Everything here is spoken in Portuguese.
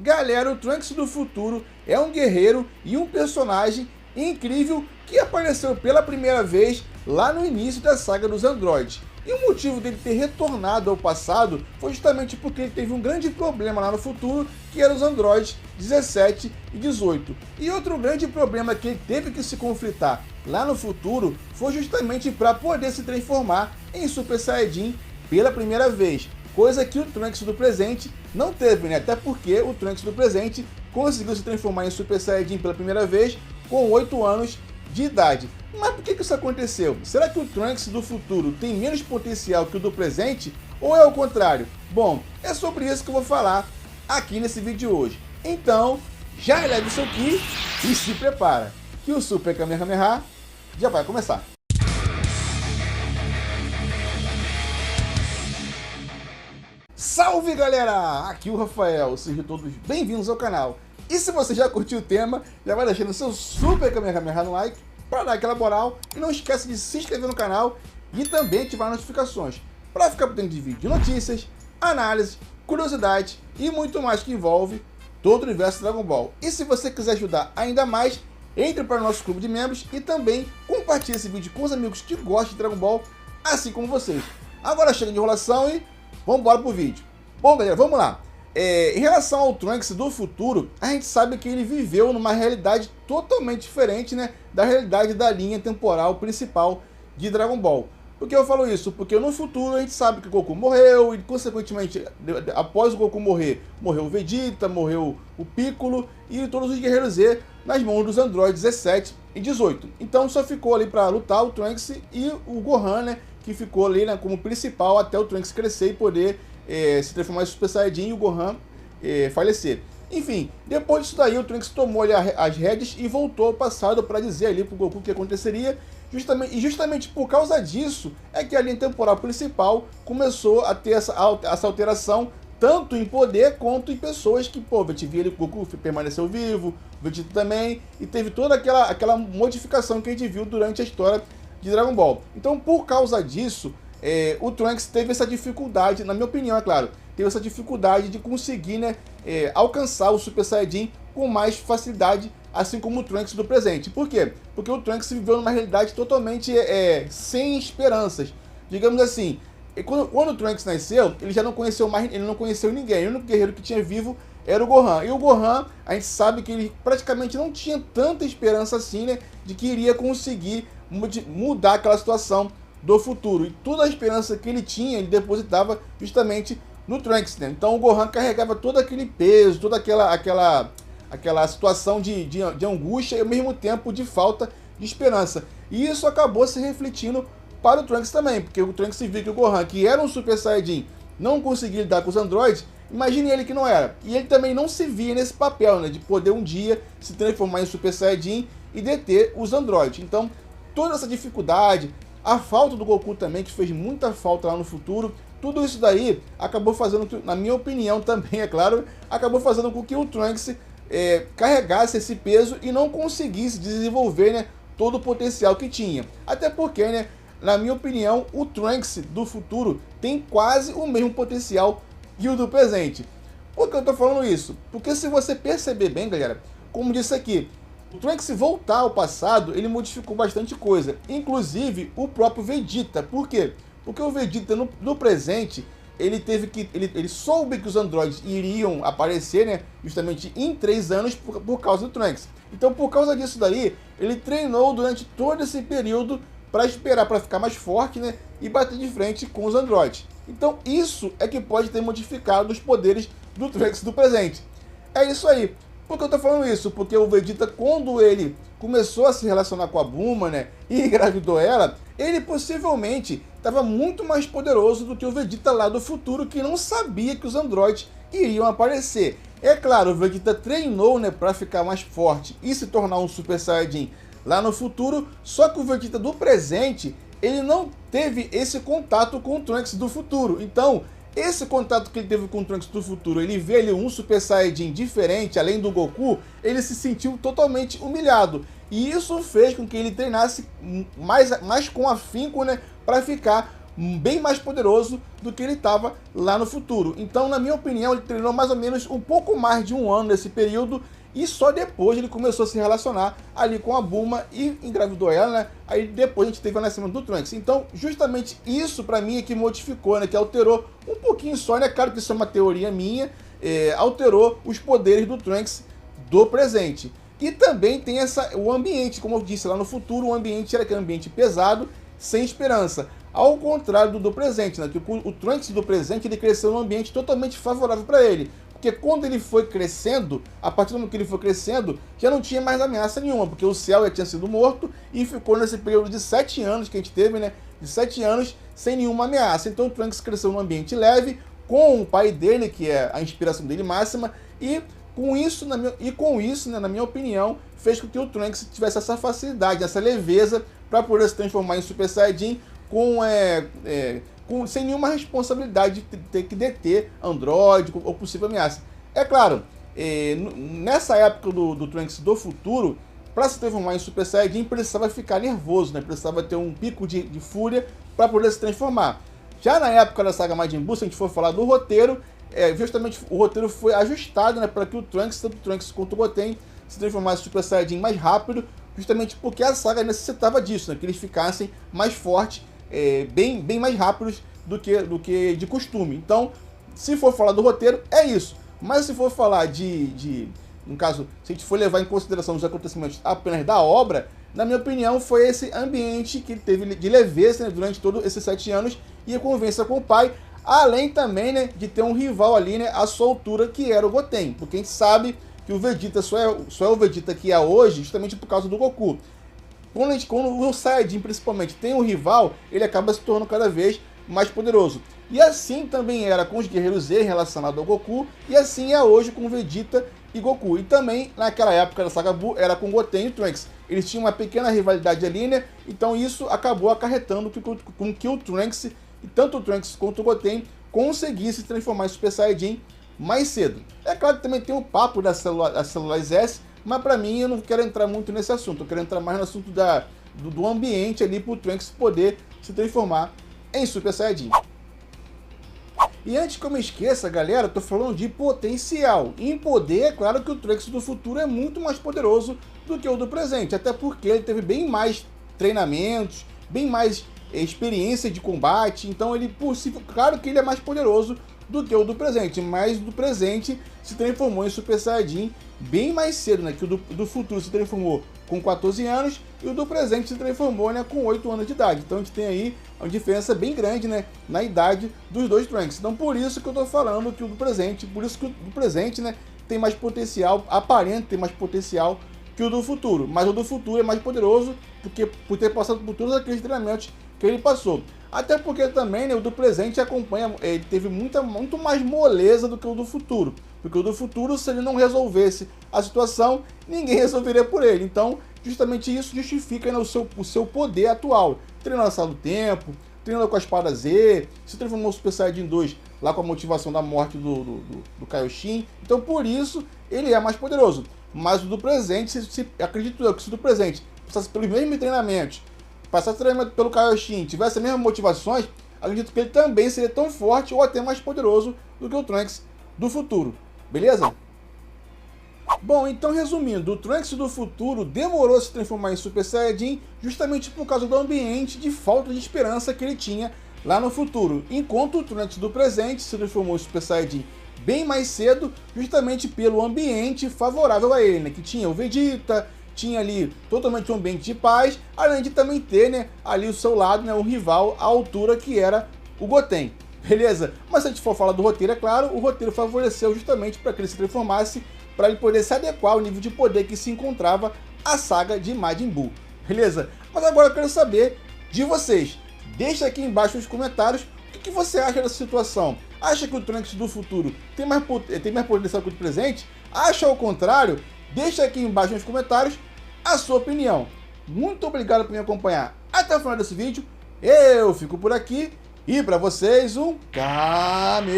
Galera, o Trunks do futuro é um guerreiro e um personagem incrível que apareceu pela primeira vez lá no início da saga dos androides. E o motivo dele ter retornado ao passado foi justamente porque ele teve um grande problema lá no futuro, que eram os androides 17 e 18. E outro grande problema que ele teve que se conflitar lá no futuro foi justamente para poder se transformar em Super Saiyajin pela primeira vez. Coisa que o Trunks do presente não teve, né? Até porque o Trunks do presente conseguiu se transformar em Super Saiyajin pela primeira vez com 8 anos de idade. Mas por que isso aconteceu? Será que o Trunks do futuro tem menos potencial que o do presente? Ou é o contrário? Bom, é sobre isso que eu vou falar aqui nesse vídeo de hoje. Então, já eleve o seu Ki e se prepara, que o Super Kamehameha já vai começar. Salve galera! Aqui é o Rafael, sejam todos bem-vindos ao canal. E se você já curtiu o tema, já vai deixando seu Super Kamehameha no like para dar aquela moral. E não esquece de se inscrever no canal e também ativar as notificações para ficar por dentro de vídeos de notícias, análises, curiosidades e muito mais que envolve todo o universo Dragon Ball. E se você quiser ajudar ainda mais, entre para o nosso clube de membros e também compartilhe esse vídeo com os amigos que gostam de Dragon Ball, assim como vocês. Agora chega de enrolação e vamos embora pro vídeo. Bom galera, vamos lá. Em relação ao Trunks do futuro, a gente sabe que ele viveu numa realidade totalmente diferente, né, da realidade da linha temporal principal de Dragon Ball. Por que eu falo isso? Porque no futuro a gente sabe que o Goku morreu e consequentemente, após o Goku morrer, morreu o Vegeta, morreu o Piccolo e todos os Guerreiros Z nas mãos dos androides 17 e 18. Então só ficou ali para lutar o Trunks e o Gohan, né, que ficou ali, né, como principal até o Trunks crescer e poder se transformar em Super Saiyajin e o Gohan falecer. Enfim, depois disso daí o Trunks tomou ali as rédeas e voltou ao passado para dizer ali pro Goku o que aconteceria. Justamente por causa disso é que a linha temporal principal começou a ter essa alteração tanto em poder quanto em pessoas que, pô, a gente via ali que o Goku permaneceu vivo, o Vegeta também, e teve toda aquela modificação que a gente viu durante a história de Dragon Ball. Então, por causa disso, o Trunks teve essa dificuldade, na minha opinião, é claro, teve essa dificuldade de conseguir, né, alcançar o Super Saiyajin com mais facilidade, assim como o Trunks do presente. Por quê? Porque o Trunks viveu numa realidade totalmente sem esperanças. Digamos assim, quando o Trunks nasceu, ele já não conheceu mais, ele não conheceu ninguém. O único guerreiro que tinha vivo era o Gohan. E o Gohan, a gente sabe que ele praticamente não tinha tanta esperança assim, né, de que iria conseguir mudar aquela situação do futuro. E toda a esperança que ele tinha, ele depositava justamente no Trunks, né? Então o Gohan carregava todo aquele peso, toda aquela situação de angústia e ao mesmo tempo de falta de esperança. E isso acabou se refletindo para o Trunks também, porque o Trunks viu que o Gohan, que era um Super Saiyajin, não conseguia lidar com os androides. Imagine ele que não era. E ele também não se via nesse papel, né, de poder um dia se transformar em Super Saiyajin e deter os androides. Então, toda essa dificuldade, a falta do Goku também, que fez muita falta lá no futuro, tudo isso daí acabou fazendo, na minha opinião também, é claro, acabou fazendo com que o Trunks carregasse esse peso e não conseguisse desenvolver, né, todo o potencial que tinha. Até porque, né, na minha opinião, o Trunks do futuro tem quase o mesmo potencial que o do presente. Por que eu tô falando isso? Porque se você perceber bem, galera, como disse aqui, o Trunks voltar ao passado, ele modificou bastante coisa, inclusive o próprio Vegeta. Por quê? Porque o Vegeta no presente, ele soube que os androides iriam aparecer, né, justamente em 3 anos por causa do Trunks. Então, por causa disso daí, ele treinou durante todo esse período para esperar para ficar mais forte, né, e bater de frente com os androides. Então, isso é que pode ter modificado os poderes do Trunks do presente. É isso aí. Por que eu tô falando isso? Porque o Vegeta, quando ele começou a se relacionar com a Bulma, né, e engravidou ela, ele possivelmente estava muito mais poderoso do que o Vegeta lá do futuro, que não sabia que os androides iriam aparecer. É claro, o Vegeta treinou, né, para ficar mais forte e se tornar um Super Saiyajin lá no futuro, só que o Vegeta do presente, ele não teve esse contato com o Trunks do futuro. Então, esse contato que ele teve com o Trunks do futuro, ele vê ali um Super Saiyajin diferente, além do Goku, ele se sentiu totalmente humilhado. E isso fez com que ele treinasse mais com afinco, né, para ficar bem mais poderoso do que ele estava lá no futuro. Então, na minha opinião, ele treinou mais ou menos um pouco mais de um ano nesse período, e só depois ele começou a se relacionar ali com a Bulma e engravidou ela, né? Aí depois a gente teve o nascimento do Trunks. Então, justamente isso pra mim é que modificou, né? Que alterou um pouquinho só, né? Claro que isso é uma teoria minha, alterou os poderes do Trunks do presente. E também tem o ambiente, como eu disse lá no futuro, o ambiente era aquele ambiente pesado, sem esperança. Ao contrário do presente, né? Que o Trunks do presente ele cresceu num ambiente totalmente favorável para ele. Porque quando ele foi crescendo, a partir do momento que ele foi crescendo, já não tinha mais ameaça nenhuma, porque o Cell já tinha sido morto e ficou nesse período de 7 anos que a gente teve, né? De 7 anos sem nenhuma ameaça. Então o Trunks cresceu num ambiente leve, com o pai dele, que é a inspiração dele máxima, e com isso, né, na minha opinião, fez com que o Trunks tivesse essa facilidade, essa leveza para poder se transformar em Super Saiyajin sem nenhuma responsabilidade de ter que deter Android ou possível ameaça. É claro, nessa época do Trunks do futuro, para se transformar em Super Saiyajin, precisava ficar nervoso, né? Precisava ter um pico de fúria para poder se transformar. Já na época da saga Majin Buu, se a gente for falar do roteiro, justamente o roteiro foi ajustado, né, para que tanto o Trunks quanto o Goten se transformassem em Super Saiyajin mais rápido, justamente porque a saga necessitava disso, né? Que eles ficassem mais fortes, bem mais rápidos do que de costume. Então, se for falar do roteiro, é isso. Mas se for falar no caso, se a gente for levar em consideração os acontecimentos apenas da obra, na minha opinião, foi esse ambiente que ele teve de leveza, né, durante todos esses 7 anos e a convivência com o pai, além também, né, de ter um rival ali, né, à sua altura, que era o Goten. Porque a gente sabe que o Vegeta só é o Vegeta que é hoje justamente por causa do Goku. Quando o Saiyajin, principalmente, tem um rival, ele acaba se tornando cada vez mais poderoso. E assim também era com os Guerreiros Z relacionado ao Goku, e assim é hoje com Vegeta e Goku. E também, naquela época da saga Buu, era com Goten e Trunks. Eles tinham uma pequena rivalidade ali, né? Então isso acabou acarretando com que o Trunks, e tanto o Trunks quanto o Goten, conseguissem se transformar em Super Saiyajin mais cedo. É claro que também tem o papo das células S, mas pra mim eu não quero entrar muito nesse assunto. Eu quero entrar mais no assunto do ambiente ali pro Trunks poder se transformar em Super Saiyajin. E antes que eu me esqueça, galera, eu tô falando de potencial. Em poder, é claro que o Trunks do futuro é muito mais poderoso do que o do presente, até porque ele teve bem mais treinamentos, bem mais experiência de combate, então ele, claro que ele é mais poderoso do que o do presente, mas o do presente se transformou em Super Saiyajin bem mais cedo, né? Que o do futuro se transformou com 14 anos e o do presente se transformou, né, com 8 anos de idade. Então a gente tem aí uma diferença bem grande, né, na idade dos dois Trunks. Então por isso que eu tô falando que o do presente, né, tem mais potencial, aparenta ter mais potencial que o do futuro. Mas o do futuro é mais poderoso por ter passado por todos aqueles treinamentos que ele passou. Até porque também, né, o do presente ele teve muito mais moleza do que o do futuro. Porque o do futuro, se ele não resolvesse a situação, ninguém resolveria por ele. Então, justamente isso justifica, né, o seu poder atual. Treinando a sala do tempo, treinando com a espada Z, se transformou no Super Saiyajin 2 lá com a motivação da morte do Kaioshin. Então, por isso, ele é mais poderoso. Mas o do presente, acredito eu que se o do presente passasse pelos mesmos treinamentos, passasse treinamento pelo Kaioshin, tivesse as mesmas motivações, acredito que ele também seria tão forte ou até mais poderoso do que o Trunks do futuro. Beleza? Bom, então resumindo, o Trunks do futuro demorou a se transformar em Super Saiyajin justamente por causa do ambiente de falta de esperança que ele tinha lá no futuro, enquanto o Trunks do presente se transformou em Super Saiyajin bem mais cedo, justamente pelo ambiente favorável a ele, né? Que tinha o Vegeta, tinha ali totalmente um ambiente de paz, além de também ter, né, ali o seu lado, né, o rival à altura que era o Goten. Beleza? Mas se a gente for falar do roteiro, é claro, o roteiro favoreceu justamente para que ele se transformasse, para ele poder se adequar ao nível de poder que se encontrava a saga de Majin Buu. Beleza? Mas agora eu quero saber de vocês. Deixa aqui embaixo nos comentários o que você acha dessa situação. Acha que o Trunks do futuro tem mais potencial que o do presente? Acha ao contrário? Deixa aqui embaixo nos comentários a sua opinião. Muito obrigado por me acompanhar até o final desse vídeo. Eu fico por aqui e para vocês um Kamehameha.